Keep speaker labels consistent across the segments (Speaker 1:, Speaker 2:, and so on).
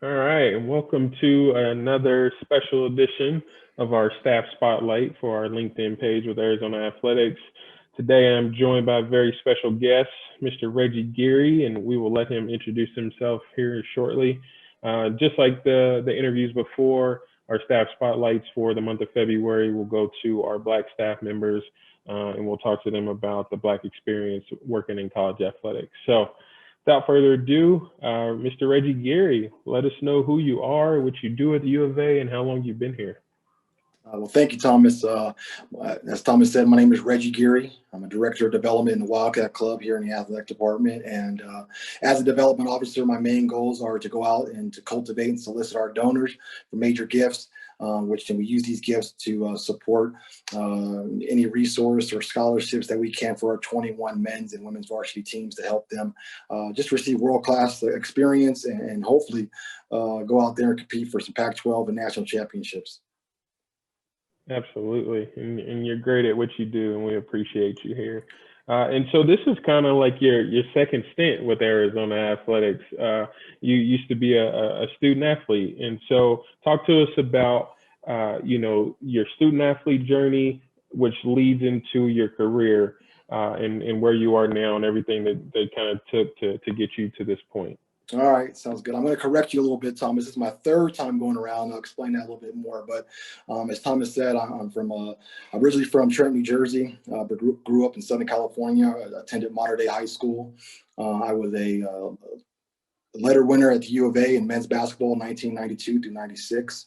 Speaker 1: All right, and welcome to another special edition of our staff spotlight for our LinkedIn page with Arizona Athletics. Today I'm joined by a very special guest, Mr. Reggie Geary, and we will let him introduce himself here shortly. Just like the interviews before, our staff spotlights for the month of February will go to our Black staff members, and we'll talk to them about the Black experience working in college athletics. So without further ado, Mr. Reggie Geary, let us know who you are, what you do at the U of A, and how long you've been here.
Speaker 2: Well, thank you, Thomas. As Thomas said, my name is Reggie Geary. I'm a director of development in the Wildcat Club here in the athletic department. And as a development officer, my main goals are to go out and to cultivate and solicit our donors for major gifts, which we use these gifts to support any resource or scholarships that we can for our 21 men's and women's varsity teams to help them just receive world-class experience and hopefully go out there and compete for some Pac-12 and national championships.
Speaker 1: Absolutely, and you're great at what you do, and we appreciate you here. And so this is kind of like your second stint with Arizona Athletics. You used to be a student athlete, and so talk to us about your student athlete journey, which leads into your career, and where you are now, and everything that kind of took to get you to this point.
Speaker 2: All right, sounds good. I'm going to correct you a little bit, Thomas. This is my third time going around. I'll explain that a little bit more. But as Thomas said, I'm originally from Trenton, New Jersey, but grew up in Southern California. I attended Modern Day High School. I was a letter winner at the U of A in men's basketball in 1992 through 96.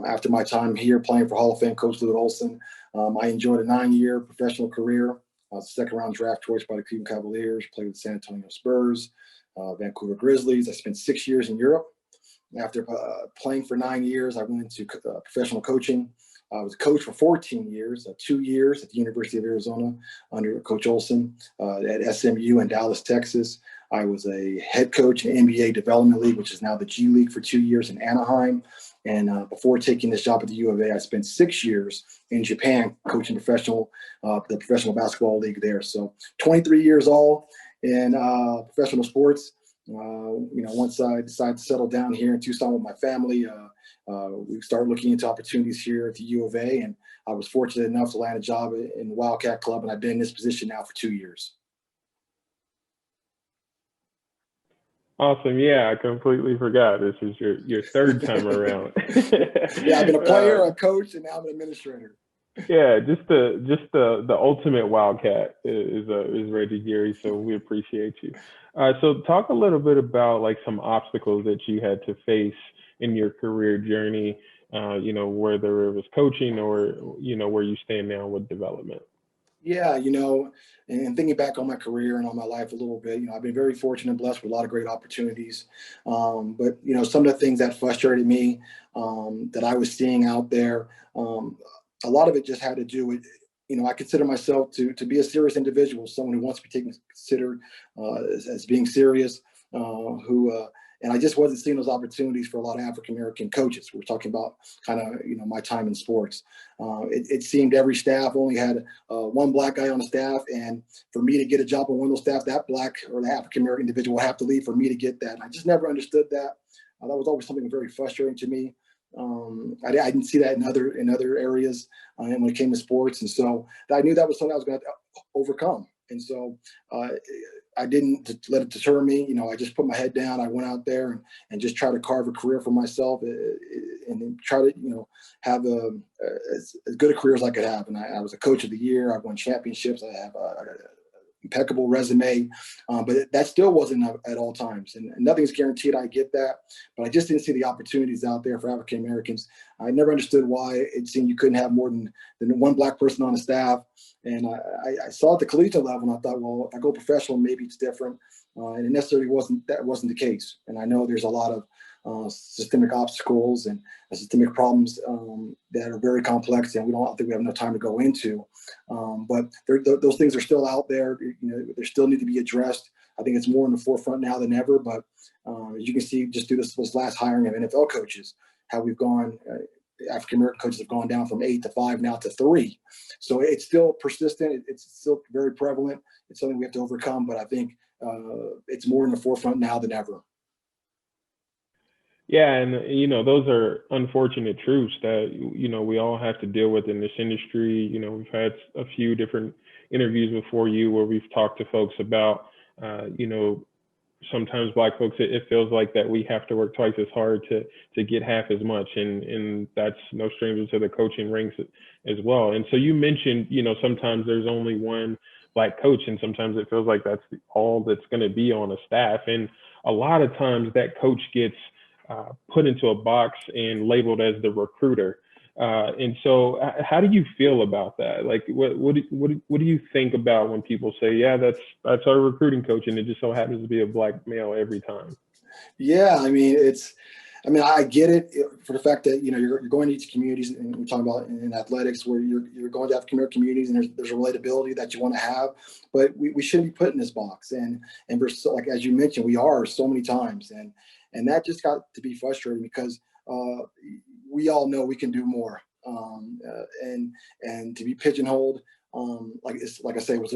Speaker 2: After my time here playing for Hall of Fame coach Lute Olson, I enjoyed a 9-year professional career. I was a second-round draft choice by the Cleveland Cavaliers, played with the San Antonio Spurs, Vancouver Grizzlies. I spent 6 years in Europe. After playing for 9 years, I went into professional coaching. I was a coach for 14 years, 2 years at the University of Arizona under Coach Olson, at SMU in Dallas, Texas. I was a head coach in NBA Development League, which is now the G League, for 2 years in Anaheim. And before taking this job at the U of A, I spent 6 years in Japan coaching the professional basketball league there. So 23 years old in professional sports. Once I decided to settle down here in Tucson with my family, we started looking into opportunities here at the U of A, and I was fortunate enough to land a job in the Wildcat Club, and I've been in this position now for 2 years.
Speaker 1: Awesome. Yeah, I completely forgot. This is your third time around.
Speaker 2: Yeah, I've been a player, a coach, and now I'm an administrator.
Speaker 1: Yeah, just the ultimate Wildcat is Reggie Geary, so we appreciate you. So talk a little bit about like some obstacles that you had to face in your career journey, whether it was coaching or, where you stand now with development.
Speaker 2: Yeah, and thinking back on my career and on my life a little bit, I've been very fortunate and blessed with a lot of great opportunities. But, some of the things that frustrated me that I was seeing out there, a lot of it just had to do with, I consider myself to be a serious individual, someone who wants to be considered as being serious, and I just wasn't seeing those opportunities for a lot of African-American coaches. We're talking about kind of, my time in sports. It seemed every staff only had one Black guy on the staff. And for me to get a job on one of those staff, that Black or the African-American individual would have to leave for me to get that. And I just never understood that. That was always something very frustrating to me. I didn't see that in other areas and when it came to sports. And so I knew that was something I was going to overcome. And so I didn't let it deter me. I just put my head down. I went out there and just tried to carve a career for myself and try to, have as good a career as I could have. And I was a coach of the year. I won championships. I have an impeccable resume, but that still wasn't at all times. And nothing's guaranteed I get that, but I just didn't see the opportunities out there for African Americans. I never understood why it seemed you couldn't have more than one Black person on the staff. And I saw at the collegiate level, and I thought, well, if I go professional, maybe it's different. And it necessarily wasn't the case. And I know there's a lot of systemic obstacles and systemic problems that are very complex, and I think we have enough time to go into. But those things are still out there. They still need to be addressed. I think it's more in the forefront now than ever. But as you can see, just through this last hiring of NFL coaches, how we've gone. African-American coaches have gone down from 8 to 5 now to 3. So it's still persistent. It's still very prevalent. It's something we have to overcome, but I think it's more in the forefront now than ever.
Speaker 1: Yeah, and those are unfortunate truths that we all have to deal with in this industry. We've had a few different interviews before you where we've talked to folks about, sometimes Black folks, it feels like that we have to work twice as hard to get half as much, and that's no stranger to the coaching ranks as well. And so you mentioned, sometimes there's only one Black coach, and sometimes it feels like that's all that's going to be on a staff, and a lot of times that coach gets put into a box and labeled as the recruiter. And so, how do you feel about that? Like, what do you think about when people say, "Yeah, that's our recruiting coach," and it just so happens to be a Black male every time?
Speaker 2: Yeah, I mean, I get it for the fact that you're going to these communities, and we're talking about in athletics where you're going to have communities, and there's a relatability that you want to have, but we shouldn't be put in this box, and we're so, like as you mentioned, we are so many times, and that just got to be frustrating because we all know we can do more, and to be pigeonholed. Like I say, it was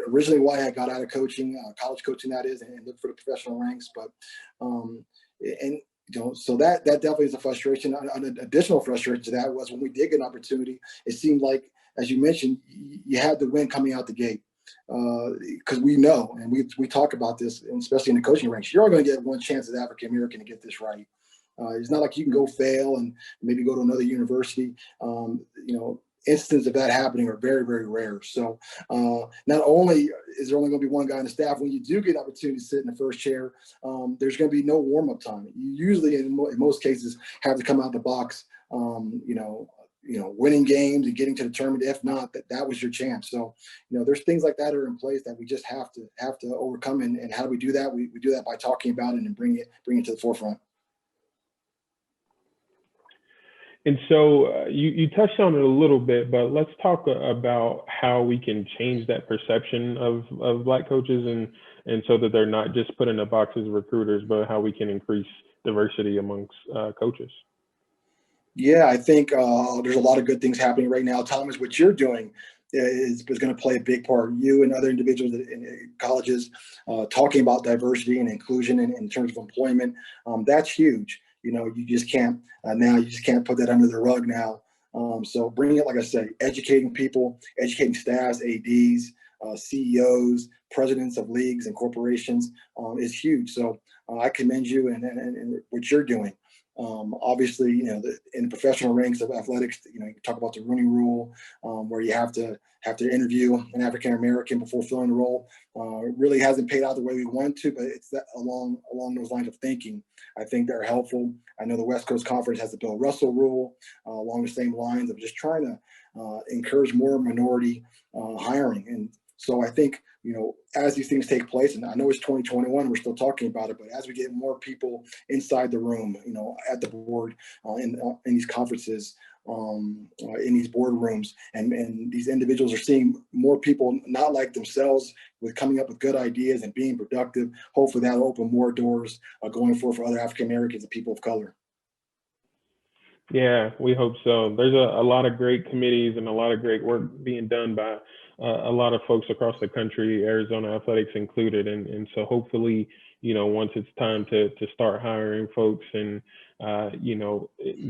Speaker 2: originally why I got out of coaching, college coaching that is, and looked for the professional ranks. But and so that definitely is a frustration. An additional frustration to that was when we did get an opportunity, it seemed like, as you mentioned, you had the win coming out the gate. Because we know, and we talk about this, and especially in the coaching ranks, you're only going to get one chance as African American to get this right. It's not like you can go fail and maybe go to another university. Instances of that happening are very, very rare. So not only is there only going to be one guy on the staff, when you do get an opportunity to sit in the first chair, there's going to be no warm-up time. You usually, in most cases, have to come out of the box, winning games and getting to the tournament. If not, that was your chance. So, there's things like that are in place that we just have to overcome. And how do we do that? We do that by talking about it and bring it to the forefront.
Speaker 1: And so you touched on it a little bit, but let's talk about how we can change that perception of Black coaches, and so that they're not just put in a box as recruiters, but how we can increase diversity amongst coaches.
Speaker 2: Yeah, I think there's a lot of good things happening right now. Thomas, what you're doing is going to play a big part. You and other individuals in colleges talking about diversity and inclusion in terms of employment. That's huge. You just can't now. You just can't put that under the rug now. So bringing it, like I say, educating people, educating staffs, ads, CEOs, presidents of leagues and corporations is huge. So I commend you and what you're doing. Obviously, in the professional ranks of athletics, you talk about the Rooney Rule, where you have to interview an African American before filling the role. It really hasn't paid out the way we want to, but it's that along those lines of thinking. I think they're helpful. I know the West Coast Conference has the Bill Russell Rule along the same lines of just trying to encourage more minority hiring. And so I think, as these things take place, and I know it's 2021, we're still talking about it, but as we get more people inside the room, at the board, in these conferences, in these boardrooms, and these individuals are seeing more people not like themselves with coming up with good ideas and being productive. Hopefully that'll open more doors going forward for other African Americans and people of color.
Speaker 1: Yeah, we hope so. There's a lot of great committees and a lot of great work being done by a lot of folks across the country, Arizona Athletics included. And so hopefully, once it's time to start hiring folks and,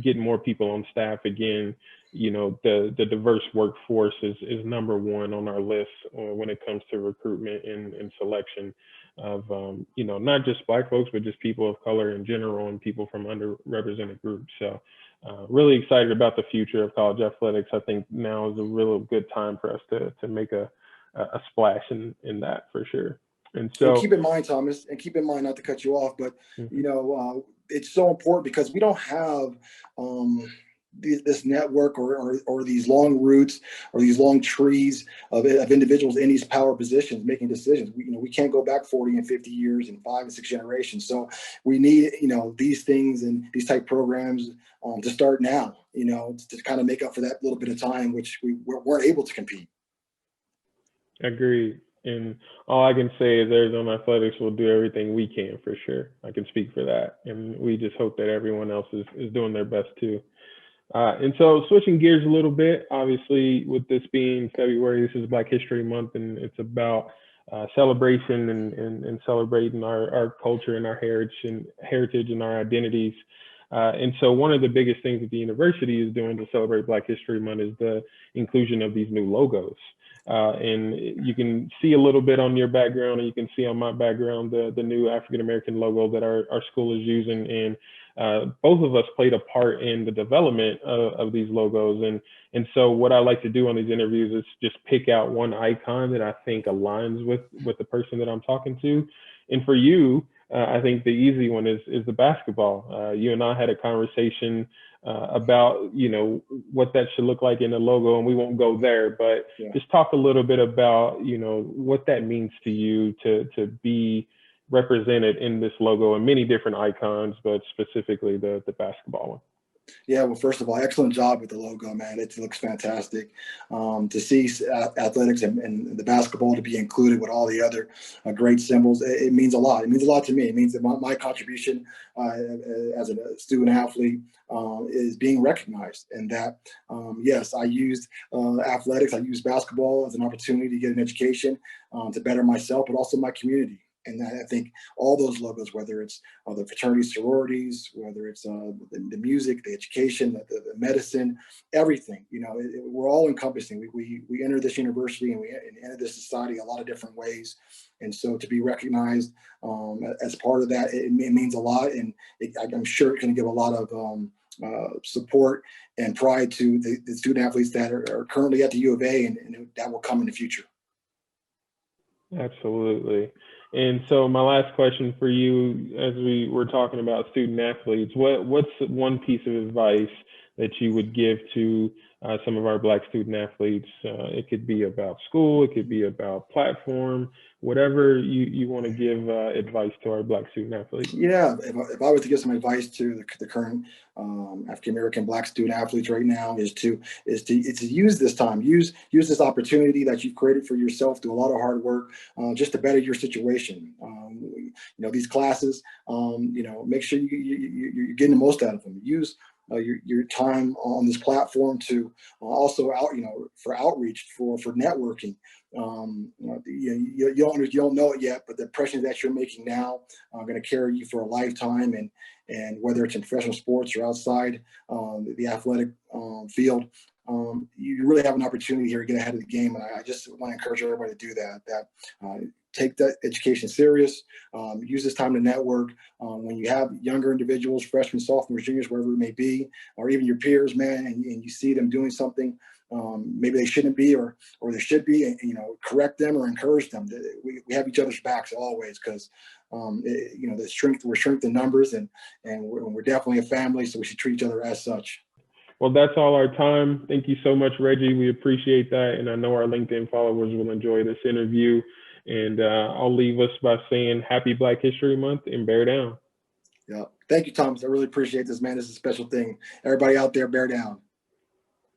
Speaker 1: getting more people on staff again, the diverse workforce is number one on our list when it comes to recruitment and selection of, not just Black folks, but just people of color in general and people from underrepresented groups. So really excited about the future of college athletics. I think now is a real good time for us to make a splash in that for sure. And so,
Speaker 2: keep in mind, Thomas, and keep in mind, not to cut you off, but it's so important because we don't have this network or these long roots or these long trees of individuals in these power positions making decisions. We can't go back 40 and 50 years and 5 and 6 generations. So we need these things and these type programs to start now. To kind of make up for that little bit of time which we weren't able to compete.
Speaker 1: Agreed. And all I can say is Arizona Athletics will do everything we can for sure. I can speak for that. And we just hope that everyone else is doing their best too. And so switching gears a little bit, obviously with this being February, this is Black History Month, and it's about celebration and celebrating our culture and our heritage and our identities. And so one of the biggest things that the university is doing to celebrate Black History Month is the inclusion of these new logos. And you can see a little bit on your background, and you can see on my background the new African American logo that our school is using. And both of us played a part in the development of these logos. And so what I like to do on these interviews is just pick out one icon that I think aligns with the person that I'm talking to. And for you, I think the easy one is the basketball. You and I had a conversation about, what that should look like in the logo, and we won't go there, but just talk a little bit about, what that means to you to be represented in this logo and many different icons, but specifically the basketball one.
Speaker 2: Yeah, well, first of all, excellent job with the logo, man. It looks fantastic. To see athletics and the basketball to be included with all the other great symbols, it means a lot. It means a lot to me. It means that my contribution as a student athlete is being recognized, and that, yes, I used athletics, I used basketball as an opportunity to get an education to better myself, but also my community. And I think all those logos, whether it's the fraternities, sororities, whether it's the music, the education, the medicine, everything, we're all encompassing. We enter this university and we enter this society a lot of different ways. And so to be recognized as part of that, it means a lot. And I'm sure it's going to give a lot of support and pride to the student athletes that are currently at the U of A, and that will come in the future.
Speaker 1: Absolutely. And so my last question for you, as we were talking about student athletes, what's one piece of advice that you would give to some of our Black student athletes? It could be about school, it could be about platform, whatever you want to give advice to our Black student athletes.
Speaker 2: Yeah, if I was to give some advice to the current African American Black student athletes right now, is to use this time, use this opportunity that you've created for yourself, do a lot of hard work, just to better your situation. These classes, make sure you're getting the most out of them. Use your time on this platform to also for outreach, for networking. You don't know it yet, but the impressions that you're making now are going to carry you for a lifetime. And whether it's in professional sports or outside the athletic field, you really have an opportunity here to get ahead of the game. And I just want to encourage everybody to do that. Take that education serious. Use this time to network. When you have younger individuals, freshmen, sophomores, juniors, wherever it may be, or even your peers, man, and you see them doing something maybe they shouldn't be, or they should be, and correct them or encourage them. We have each other's backs always, because we're strength in numbers, and we're definitely a family, so we should treat each other as such.
Speaker 1: Well, that's all our time. Thank you so much, Reggie. We appreciate that, and I know our LinkedIn followers will enjoy this interview. And I'll leave us by saying Happy Black History Month and bear down.
Speaker 2: Yeah. Thank you, Thomas. I really appreciate this, man. This is a special thing. Everybody out there, bear down.